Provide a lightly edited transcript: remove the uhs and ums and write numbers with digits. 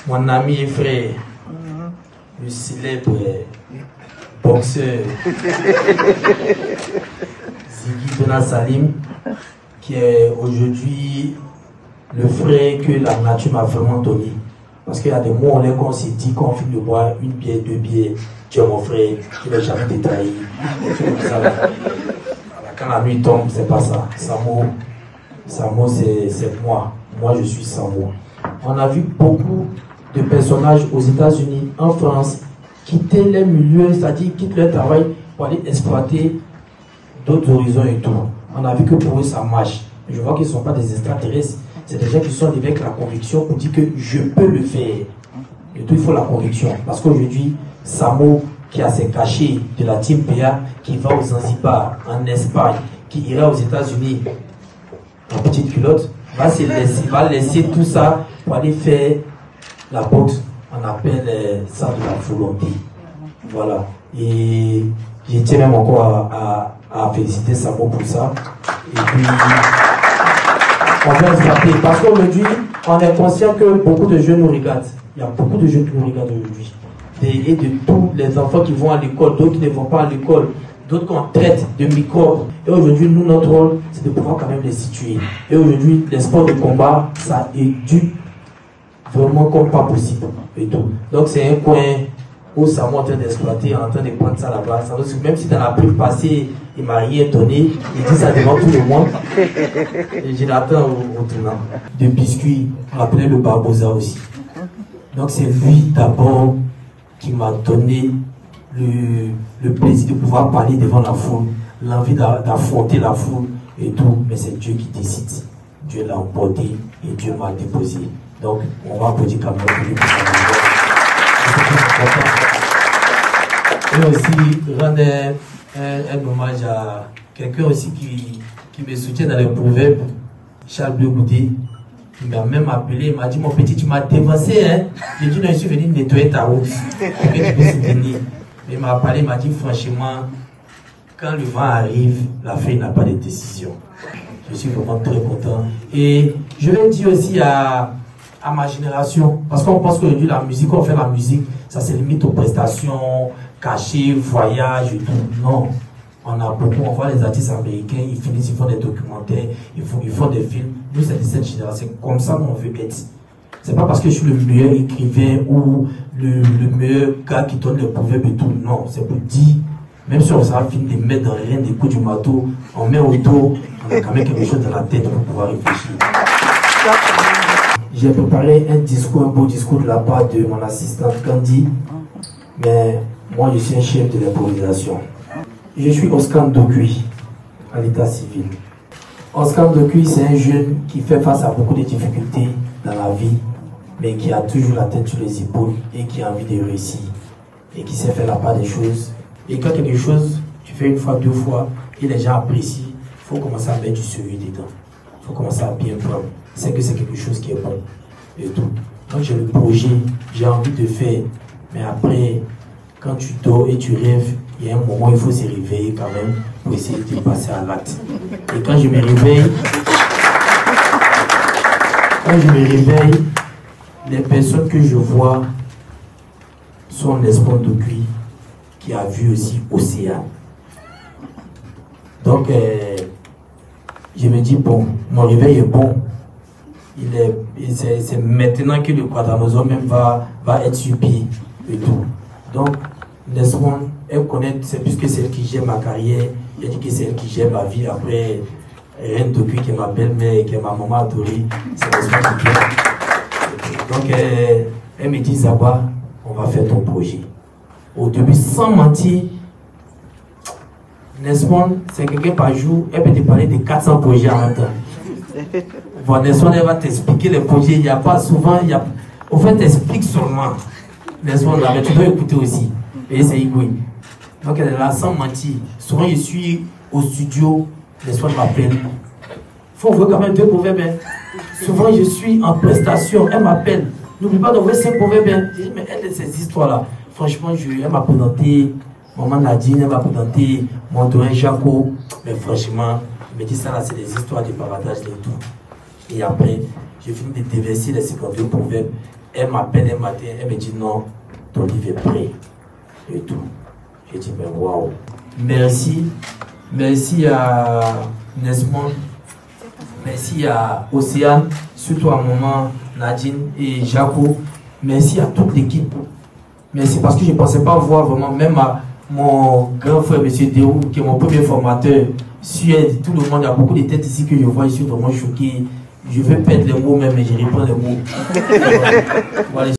Mon ami et frère, le célèbre boxeur Ziggy Dona Salim, qui est aujourd'hui le frère que la nature m'a vraiment donné. Parce qu'il y a des mots où on s'est dit qu'on finit de boire une bière, deux bières, tu es mon frère, tu ne vas jamais te trahir. Quand la nuit tombe, c'est pas ça. Samo, c'est moi. Moi, je suis Samo. On a vu beaucoup de personnages aux États-Unis, en France, quitter les milieux, c'est-à-dire quitter leur travail pour aller exploiter d'autres horizons et tout. On a vu que pour eux, ça marche. Je vois qu'ils ne sont pas des extraterrestres. C'est des gens qui sont arrivés avec la conviction pour dire que je peux le faire. Et tout, il faut la conviction. Parce qu'aujourd'hui, Samo, qui a ses cachets de la team PA, qui va aux Zanzibar, en Espagne, qui ira aux États-Unis en petite culotte, va laisser tout ça pour aller faire la boxe. On appelle ça de la volonté. Voilà. Et je tiens même encore à féliciter Samo pour ça. Et puis, on va frapper. Parce qu'aujourd'hui, on est conscient que beaucoup de jeunes nous regardent. Il y a beaucoup de jeunes qui nous regardent aujourd'hui. Et de tous les enfants qui vont à l'école, d'autres qui ne vont pas à l'école, d'autres qu'on traite de microbes. Et aujourd'hui, nous, notre rôle, c'est de pouvoir quand même les situer. Et aujourd'hui, les sports de combat, ça éduque vraiment comme pas possible. Et tout. Donc, c'est un coin où ça est en train d'exploiter, en train de prendre ça là-bas. Même si dans la pub passée, il m'a rien donné, il dit ça devant tout le monde. Et je l'attends au tournant. De biscuits, on appelait le Barbosa aussi. Donc, c'est lui d'abord qui m'a donné le plaisir de pouvoir parler devant la foule, l'envie d'affronter la foule et tout. Mais c'est Dieu qui décide. Dieu l'a emporté et Dieu m'a déposé. Donc, on va applaudir quand même pour lui pour ça. Et aussi, rendre un hommage à quelqu'un aussi qui me soutient dans les proverbes, Charles Bleu Goudé. Il m'a même appelé, il m'a dit, mon petit, tu m'as dévancé, hein. J'ai dit, non, je suis venu nettoyer ta route. Mais il m'a parlé, il m'a dit, franchement, quand le vent arrive, la feuille n'a pas de décision. Je suis vraiment très content. Et je vais dire aussi à ma génération, parce qu'on pense qu'aujourd'hui, la musique, on fait la musique, ça se limite aux prestations, cachées, voyages et tout. Non. On a beaucoup, on voit les artistes américains, ils finissent, ils font des documentaires, ils font des films. Nous, c'est de cette génération. C'est comme ça qu'on veut être. C'est pas parce que je suis le meilleur écrivain ou le meilleur gars qui donne les proverbes et tout. Non, c'est pour dire, même si on s'en finit de mettre dans rien des coups du marteau, on met au dos, on a quand même quelque chose dans la tête pour pouvoir réfléchir. J'ai préparé un discours, un beau discours de la part de mon assistante Candy, mais moi, je suis un chef de l'improvisation. Je suis Oscar Ndokui, à l'état civil. Oscar Ndokui, c'est un jeune qui fait face à beaucoup de difficultés dans la vie, mais qui a toujours la tête sur les épaules et qui a envie de réussir. Et qui sait faire la part des choses. Et quand quelque chose, tu fais une fois, deux fois, et les gens apprécient, il faut commencer à mettre du sérieux dedans. Il faut commencer à bien prendre. C'est que c'est quelque chose qui est bon. Et tout. Donc j'ai le projet, j'ai envie de faire, mais après, quand tu dors et tu rêves, il y a un moment où il faut se réveiller quand même pour essayer de passer à l'acte. Et quand je me réveille, les personnes que je vois sont l'espoir de lui qui a vu aussi Océan. Donc, je me dis, bon, mon réveil est bon. C'est maintenant que le quadranosome même va être sur pied et tout. Donc, Nesmond, elle connaît, c'est plus que celle qui gère ma carrière, elle dit que c'est elle qui gère ma vie. Après, Reine Toki qui m'appelle, mais qui est ma maman adorée, c'est Nesmond qui gère. Donc, elle me dit, Zaba, on va faire ton projet. Au début, sans mentir, Nesmond, c'est quelqu'un par jour, elle peut te parler de 400 projets en même temps. Bon, Nesmond, elle va t'expliquer les projets, il n'y a pas souvent, au fait, t'explique seulement. Nesmond, mais tu dois écouter aussi. Et c'est Igouï. Donc elle est là sans mentir. Souvent je suis au studio, Nesmond m'appelle. Il faut voir quand même 2 proverbes. Souvent je suis en prestation, elle m'appelle. N'oublie pas d'envoyer 5 proverbes. Je dis, mais elle, ces histoires-là, franchement, elle m'a présenté Maman Nadine, elle m'a présenté mon doré Jaco. Mais franchement, je me dis ça là, c'est des histoires de bavardage et tout. Et après, j'ai fini de déverser les 52 proverbes. Elle m'appelle un matin, elle me dit non, ton livre est prêt. Et tout. J'ai dit, mais waouh. Merci. Merci à Nesmond. Merci à Océane, surtout à maman Nadine et Jaco. Merci à toute l'équipe. Merci parce que je ne pensais pas voir vraiment, même à mon grand frère, M. Déou, qui est mon premier formateur, Suède, tout le monde, il y a beaucoup de têtes ici que je vois, je suis vraiment choqué. Je veux perdre les mots même, mais je reprends les mots. Voilà.